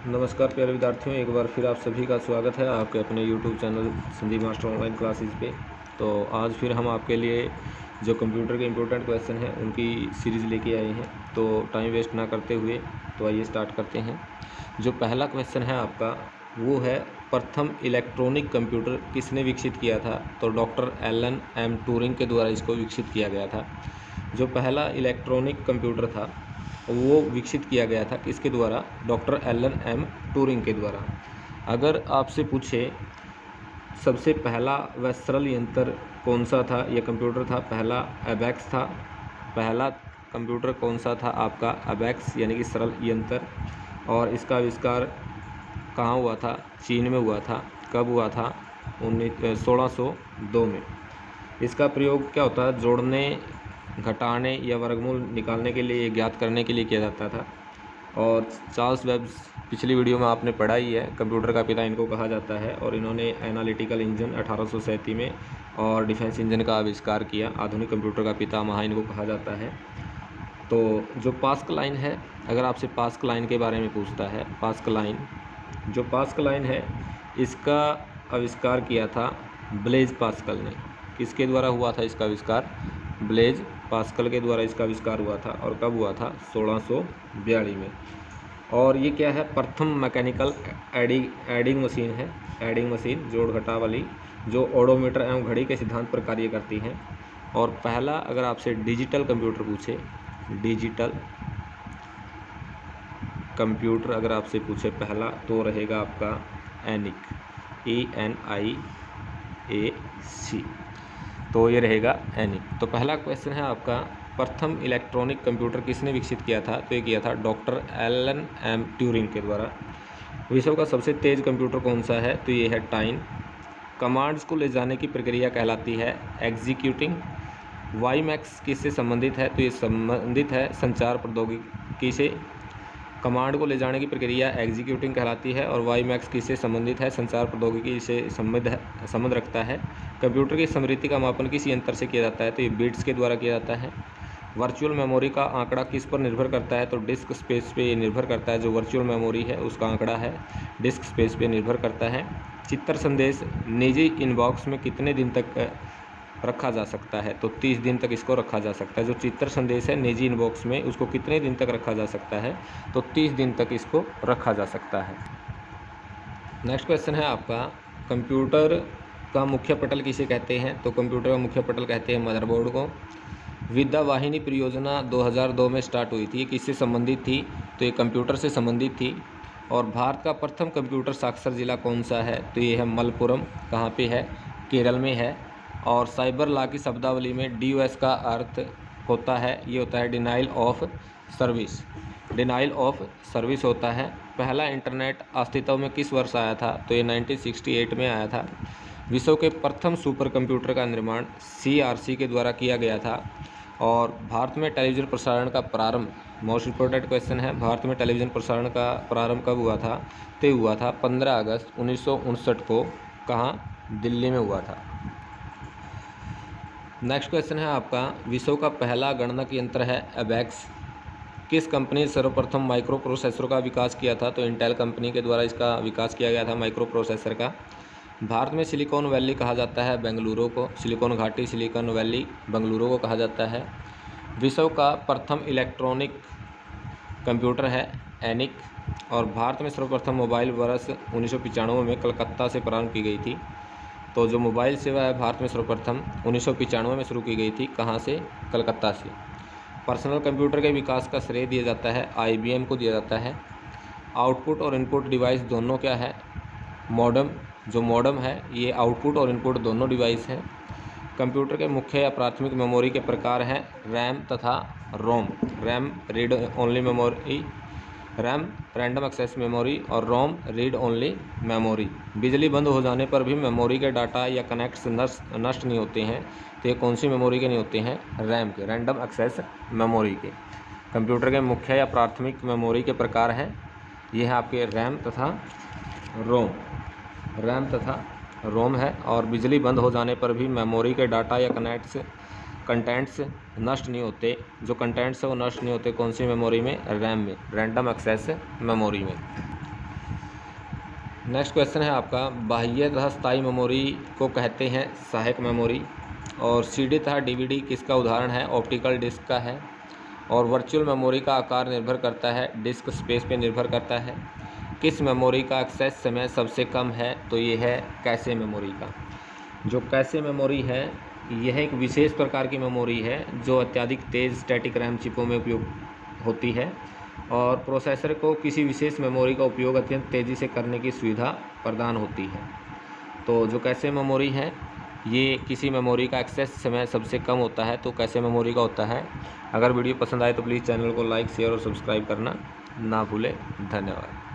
नमस्कार प्यारे विद्यार्थियों, एक बार फिर आप सभी का स्वागत है आपके अपने YouTube channel Sandeep master online classes पे। तो आज फिर हम आपके लिए जो कंप्यूटर के इम्पोर्टेंट क्वेश्चन हैं उनकी सीरीज़ लेके आए हैं। तो टाइम वेस्ट ना करते हुए तो आइए स्टार्ट करते हैं। जो पहला क्वेश्चन है आपका वो है, प्रथम इलेक्ट्रॉनिक कंप्यूटर किसने विकसित किया था? तो डॉक्टर एलन एम ट्यूरिंग के द्वारा इसको विकसित किया गया था। जो पहला इलेक्ट्रॉनिक कंप्यूटर था वो विकसित किया गया था किसके द्वारा? डॉक्टर एलन एम ट्यूरिंग के द्वारा। अगर आपसे पूछे सबसे पहला व सरल यंत्र कौन सा था या कंप्यूटर था? पहला अबैक्स था। पहला कंप्यूटर कौन सा था आपका? अबैक्स यानी कि सरल यंत्र। और इसका आविष्कार कहाँ हुआ था? चीन में हुआ था। कब हुआ था? 1602 में। इसका प्रयोग क्या होता है? जोड़ने, घटाने या वर्गमूल निकालने के लिए, ज्ञात करने के लिए किया जाता था। और चार्ल्स वेब्स, पिछली वीडियो में आपने पढ़ा ही है, कंप्यूटर का पिता इनको कहा जाता है। और इन्होंने एनालिटिकल इंजन 1837 में और डिफेंस इंजन का आविष्कार किया। आधुनिक कंप्यूटर का पिता महा इनको कहा जाता है। तो जो पास्कल लाइन है, अगर आपसे पास्कल लाइन के बारे में पूछता है, पास्कल लाइन, जो पास्कल लाइन है इसका आविष्कार किया था ब्लेज पास्कल ने। किसके द्वारा हुआ था इसका आविष्कार? ब्लेज पास्कल के द्वारा इसका आविष्कार हुआ था। और कब हुआ था? 1642 में। और ये क्या है? प्रथम मैकेनिकल एडिंग मशीन है। एडिंग मशीन, जोड़ घटाव वाली, जो ओडोमीटर एवं घड़ी के सिद्धांत पर कार्य करती है। और पहला अगर आपसे डिजिटल कंप्यूटर पूछे, डिजिटल कंप्यूटर अगर आपसे पूछे पहला, तो रहेगा आपका एनिक, ENIAC। तो ये रहेगा एनिक। तो पहला क्वेश्चन है आपका, प्रथम इलेक्ट्रॉनिक कंप्यूटर किसने विकसित किया था? तो ये किया था डॉक्टर एलन एम ट्यूरिंग के द्वारा। विश्व का सबसे तेज कंप्यूटर कौन सा है? तो ये है टाइन। कमांड्स को ले जाने की प्रक्रिया कहलाती है एग्जीक्यूटिंग। वाईमैक्स किससे संबंधित है? तो ये संबंधित है संचार प्रौद्योगिकी से। कमांड को ले जाने की प्रक्रिया एग्जीक्यूटिंग कहलाती है। और वाईमैक्स किससे संबंधित है? संचार प्रौद्योगिकी से संबंध रखता है। कंप्यूटर की स्मृति का मापन किस यंत्र से किया जाता है? तो ये बिट्स के द्वारा किया जाता है। वर्चुअल मेमोरी का आंकड़ा किस पर निर्भर करता है? तो डिस्क स्पेस पे ये निर्भर करता है। जो वर्चुअल मेमोरी है उसका आंकड़ा है डिस्क स्पेस पे निर्भर करता है। चित्र संदेश निजी इनबॉक्स में कितने दिन तक रखा जा सकता है? तो 30 दिन तक इसको रखा जा सकता है। जो चित्र संदेश है निजी इनबॉक्स में, उसको कितने दिन तक रखा जा सकता है? तो 30 दिन तक इसको रखा जा सकता है। नेक्स्ट क्वेश्चन है आपका, कंप्यूटर का मुख्य पटल किसे कहते हैं? तो कंप्यूटर का मुख्य पटल कहते हैं मदरबोर्ड को। विद्या वाहिनी परियोजना 2002 में स्टार्ट हुई थी। ये किससे संबंधित थी? तो ये कंप्यूटर से संबंधित थी। और भारत का प्रथम कंप्यूटर साक्षर जिला कौन सा है? तो ये है मलप्पुरम। कहाँ पे है? केरल में है। और साइबर लॉ की शब्दावली में DOS का अर्थ होता है, ये होता है denial of service. Denial of service होता है। पहला इंटरनेट अस्तित्व में किस वर्ष आया था? तो ये 1968 में आया था। विश्व के प्रथम सुपर कंप्यूटर का निर्माण CRC के द्वारा किया गया था। और भारत में टेलीविज़न प्रसारण का प्रारंभ, मोस्ट इम्पोर्टेंट क्वेश्चन है, भारत में टेलीविज़न प्रसारण का प्रारंभ कब हुआ था? तो हुआ था 15 अगस्त 1959 को। कहाँ? दिल्ली में हुआ था। नेक्स्ट क्वेश्चन है आपका, विश्व का पहला गणक यंत्र है अबैक्स। किस कंपनी ने सर्वप्रथम माइक्रो प्रोसेसर का विकास किया था? तो इंटेल कंपनी के द्वारा इसका विकास किया गया था माइक्रो प्रोसेसर का। भारत में सिलिकॉन वैली कहा जाता है बेंगलुरु को। सिलिकॉन घाटी, सिलिकॉन वैली बेंगलुरु को कहा जाता है। विश्व का प्रथम इलेक्ट्रॉनिक कंप्यूटर है एनिक। और भारत में सर्वप्रथम मोबाइल वर्ष 1995 में कलकत्ता से प्रारंभ की गई थी। तो जो मोबाइल सेवा है भारत में सर्वप्रथम 1995 में शुरू की गई थी। कहाँ से? कलकत्ता से। पर्सनल कंप्यूटर के विकास का श्रेय दिया जाता है IBM को दिया जाता है। आउटपुट और इनपुट डिवाइस दोनों क्या है? मॉडम। जो मॉडम है ये आउटपुट और इनपुट दोनों डिवाइस हैं। कंप्यूटर के मुख्य या प्राथमिक मेमोरी के प्रकार हैं रैम तथा ROM. RAM read only memory, RAM random access memory, और रोम रीड ओनली मेमोरी। बिजली बंद हो जाने पर भी मेमोरी के डाटा या कनेक्ट्स नष्ट नहीं होते हैं। तो ये कौन सी मेमोरी के नहीं होते हैं? रैम के, रैंडम एक्सेस मेमोरी के। कंप्यूटर के मुख्य या प्राथमिक मेमोरी के प्रकार हैं, ये है आपके रैम तथा रोम। रैम तथा रोम है। और बिजली बंद हो जाने पर भी मेमोरी के डाटा या कंटेंट्स नष्ट नहीं होते। जो कंटेंट्स है वो नष्ट नहीं होते। कौन सी मेमोरी में? रैम में, रैंडम एक्सेस मेमोरी में। नेक्स्ट क्वेश्चन है आपका, बाह्य तथा स्थायी मेमोरी को कहते हैं सहायक मेमोरी। और सीडी तथा डीवीडी किसका उदाहरण है? ऑप्टिकल डिस्क का है। और वर्चुअल मेमोरी का आकार निर्भर करता है डिस्क स्पेस पे निर्भर करता है। किस मेमोरी का एक्सेस समय सबसे कम है? तो ये है कैशे मेमोरी का। जो कैशे मेमोरी है यह एक विशेष प्रकार की मेमोरी है जो अत्यधिक तेज़ स्टैटिक रैम चिपों में उपयोग होती है और प्रोसेसर को किसी विशेष मेमोरी का उपयोग अत्यंत तेज़ी से करने की सुविधा प्रदान होती है। तो जो कैशे मेमोरी है ये किसी मेमोरी का एक्सेस समय सबसे कम होता है, तो कैशे मेमोरी का होता है। अगर वीडियो पसंद आए तो प्लीज़ चैनल को लाइक शेयर और सब्सक्राइब करना ना भूलें। धन्यवाद।